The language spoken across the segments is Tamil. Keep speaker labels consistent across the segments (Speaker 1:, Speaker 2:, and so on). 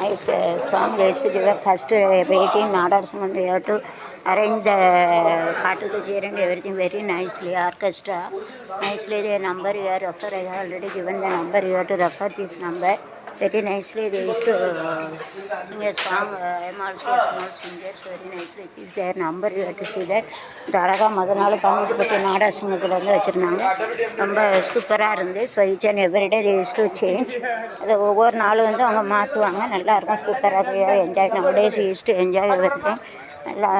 Speaker 1: nice song. Yesterday, first waiting, Nadar Song, we have to arrange the part of the chair and everything very nicely. Orchestra, nicely the number you are refer. I have already given the number. You have to refer this number. Very nicely they used to sing a song. I am also a small singer. Very nicely it is their number. You have to see that. அழகாக முதல் நாள் பங்குபட்டு நாடாசங்கத்தில் வந்து வச்சுருந்தாங்க. ரொம்ப சூப்பராக இருந்து. So each and everyday they use to change. அதை ஒவ்வொரு நாளும் வந்து அவங்க மாற்றுவாங்க. நல்லாயிருக்கும், சூப்பராக என்ஜாய். நம்ம days use to enjoy everything. நல்லா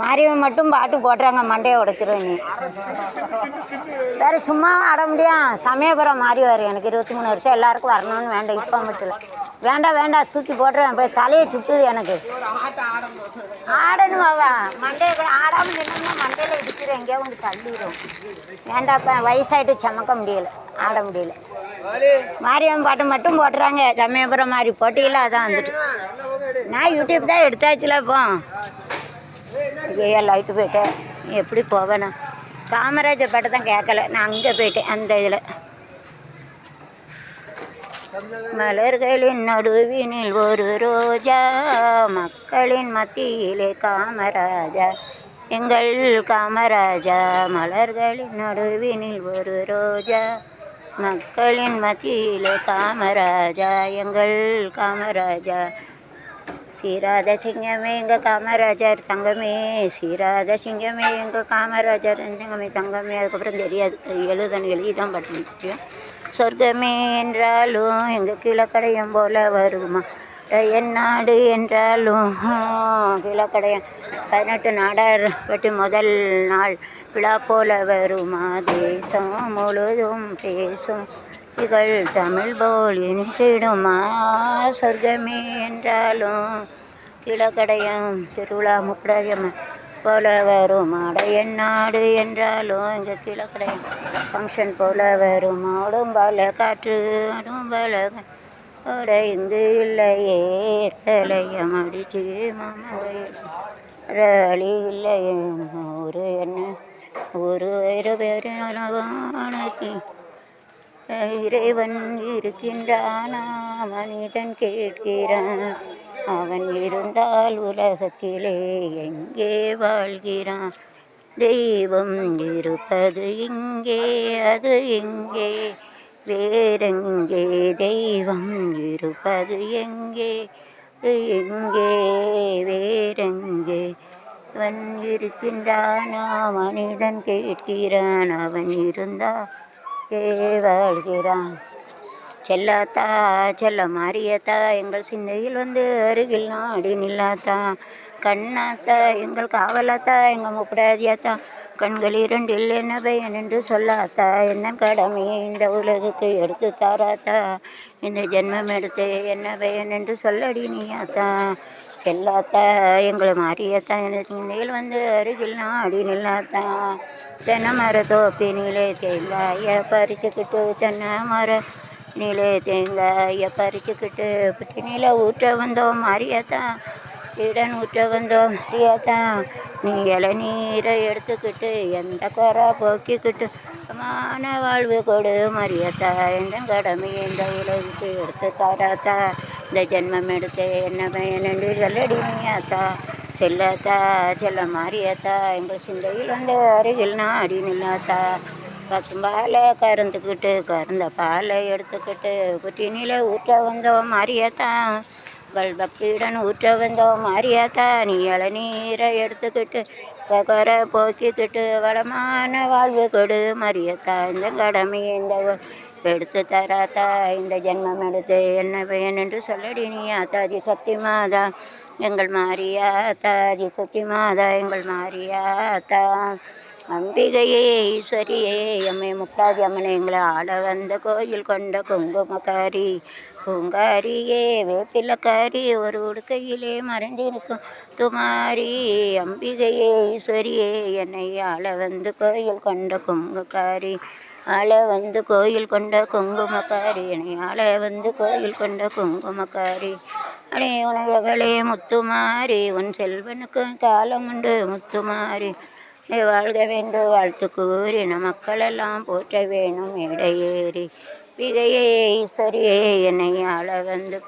Speaker 1: மாரியவன் மட்டும் பாட்டு போடுறாங்க, மண்டையை உடைச்சிருவேன் நீ. வேறு சும்மா ஆட முடியும். சமயபுரம் மாறி வரும். எனக்கு 23 வருஷம் எல்லாருக்கும் வரணும்னு வேண்டாம். இப்போ மட்டும் இல்லை, வேண்டாம் தூக்கி போட்டுருவேன். போய் தலையை சுற்றுது எனக்கு. ஆடணும் அவா மண்டையை கூட ஆடாமல் நின்னா மண்டையில் இடிச்சிடும், எங்கேயோ வந்து தள்ளிடும். வேண்டாப்பா, வயசாகிட்டு சமக்க முடியலை, ஆட முடியல. மாரியம்மன் பாட்டு மட்டும் போட்டுறாங்க. சமயபுரம் மாதிரி போட்டியில் அதான் வந்துட்டு. நான் யூடியூப் தான் எடுத்தாச்சுல. இப்போ ஐயா லைட்டு போயிட்டேன், எப்படி போவேண்ணா? காமராஜர் பாட்டு தான் கேட்கல, நான் அங்கே போயிட்டேன். அந்த இதில் மலர்களின் நடுவினில் ஒரு ரோஜா, மக்களின் மத்தியிலே காமராஜா, எங்கள் காமராஜா. மலர்களின் நடுவினில் ஒரு ரோஜா, மக்களின் மத்தியிலே காமராஜா, எங்கள் காமராஜா. சீராத சிங்கமே எங்கள் காமராஜர் தங்கமே, சீராத சிங்கமே எங்கள் காமராஜர் தங்கமே தங்கமே. அதுக்கப்புறம் தெரியாது, எழுதி தான் பாட்டு தெரியும். சொர்க்கமே என்றாலும் எங்கள் கீழக்கடையம் போல் வருமா, என் நாடு என்றாலும் கீழக்கடையம். 18 நாடார் பற்றி முதல் நாள் விழா போல வருமா, தேசம் முழுதும் பேசும் இகழ் தமிழ் போல் இனிச்சிடுமா. சொர்க்கமே என்றாலும் கீழக்கடையம் திருவிழா முப்படையம் போல வரும், ஆட என் நாடு என்றாலும் எங்கள் கீழக்கடையம் ஃபங்க்ஷன் போல வரும். உடம்பால காற்று உடம்பால ஓட இங்கு இல்லையே கலையம் அடிச்சு மாமழி இல்லையே ஒரு என்ன ஒரு பேரு வானத்தில் இறைவன் இருக்கின்றானா, மனிதன் கேட்கிறான். அவன் இருந்தால் உலகத்திலே எங்கே வாழ்கிறான். தெய்வம் இருப்பது இங்கே, அது எங்கே வேறெங்கே. தெய்வம் இருப்பது எங்கே, அது எங்கே வேறெங்கே. அவன் இருக்கின்றானா, மனிதன் கேட்கிறான். அவன் இருந்தால் வாழ்கிறான். செல்லாத்தா செல்ல மாறியத்தா எங்கள் சிந்தையில் வந்து அருகில் நாடி நில்லாத்தா. கண்ணாத்தா எங்கள் காவலாத்தா எங்கள் முப்படாதியாத்தா. கண்கள் இரண்டில் என்ன பயன் என்று சொல்லாத்தா. என்ன கடமையை இந்த உலகுக்கு எடுத்து தாராத்தா. இந்த ஜென்மம் எடுத்து என்ன பயன் என்று சொல்லடி நீயாத்தா. செல்லாத்தா எங்களை மாறியத்தா எங்கள் சிந்தையில் வந்து அருகில் நாடி நில்லாத்தா. தென்னை மர தோப்பினிலே தேங்காயை பறிச்சுக்கிட்டு, தென்னை மர நிலே தேங்காயை பறிச்சுக்கிட்டு, புட்டினில ஊற்ற வந்தோம் மாறியாத்தா, இடன் ஊற்ற வந்தோம் மாறியாத்தா. நீ இளநீரை எடுத்துக்கிட்டு எந்த குறை போக்கிக்கிட்டு சமான வாழ்வு கொடு மாறியாத்தா. எந்த கடமை இந்த உலகுக்கு எடுத்து தாராத்தா. இந்த ஜென்மம் எடுத்து என்ன பயன் என்று சொல்லடி நீயாத்தா. செல்லாத்தா செல்ல மாறியாத்தா எங்கள் சிந்தையில் வந்து அருகில் நாடி நில்லாத்தா. பசும்பாலை கறந்துக்கிட்டு கறந்த பாலை எடுத்துக்கிட்டு புட்டினில ஊற்ற வந்தோம் மாறியாத்தா. பக்தியுடன் ஊற்ற வந்தோம் மாறியாத்தா. நீ இளநீரை எடுத்துக்கிட்டு குறை போக்கிக்கிட்டு வளமான வாழ்வு கொடு மாறியாத்தா. இந்த கடமை இந்த எடுத்து தராத்தா. இந்த ஜென்மம் எடுத்து என்ன பயன் என்று சொல்லடி நீயாத்தா. சக்தி மாதா எங்கள் மாரியாத்தா, சக்தி மாதா எங்கள் மாரியாத்தா. அம்பிகையே ஈஸ்வரியே எம்மை முப்படாதி அம்மனை எங்களை ஆள வந்த கோயில் கொண்ட குங்குமக்காரி பூங்காரியே வேப்பிலக்காரி ஒரு உடுக்கையிலே மறைந்திருக்கும் துமாரி. அம்பிகையே ஈஸ்வரியே என்னை ஆள வந்து கோயில் கொண்ட குங்குமக்காரி, ஆள வந்து கோயில் கொண்ட குங்குமக்காரி, என்னை ஆள வந்து கோயில் கொண்ட குங்குமக்காரி. அடே உனகவளே முத்துமாரி, உன் செல்வனுக்கு காலம் உண்டு முத்துமாரி. வாழ்க வென்று வாழ்த்து கூறி மக்களெல்லாம் போற்ற வேணும் மேடையேறி பிகையே ஈஸ்வரியே என்னை ஆள வந்து